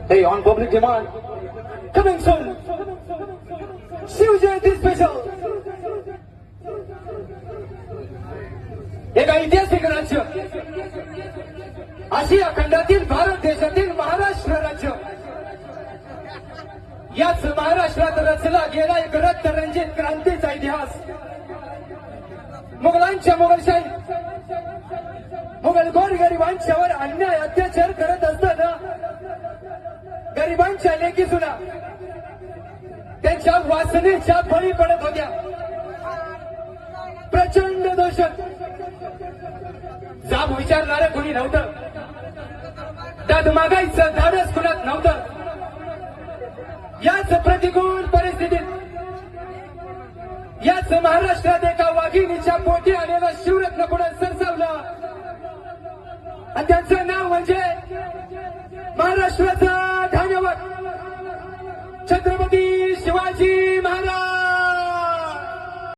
Hey, on public demand, coming soon, Shivjayanti special. एक ऐतिहासिक राज्य, आशिया खंडातील भारत देशातील महाराष्ट्र राज्य. याच महाराष्ट्रात रचला गेला एक रक्तरंजित क्रांतीचा इतिहास. मुघलांच्या मुघलशाही, मुघल गोरगरिबांच्यावर अन्याय अत्याचार करत असताना गरिबांच्या लेकी सुना त्यांच्या वासनेच्या बळी पडत होत्या. प्रचंड दोषक, जाब विचारणारं कोणी नव्हतं. दाद मागायचं धाडस कुणात नव्हतं. याच प्रतिकूल परिस्थितीत, याच महाराष्ट्रात एका वाघिणीच्या पोटी आलेला शिवरत्न कुणा सरसावला आणि त्यांचं नाव म्हणजे महाराष्ट्राचा धन्यवाद छत्रपती शिवाजी महाराज.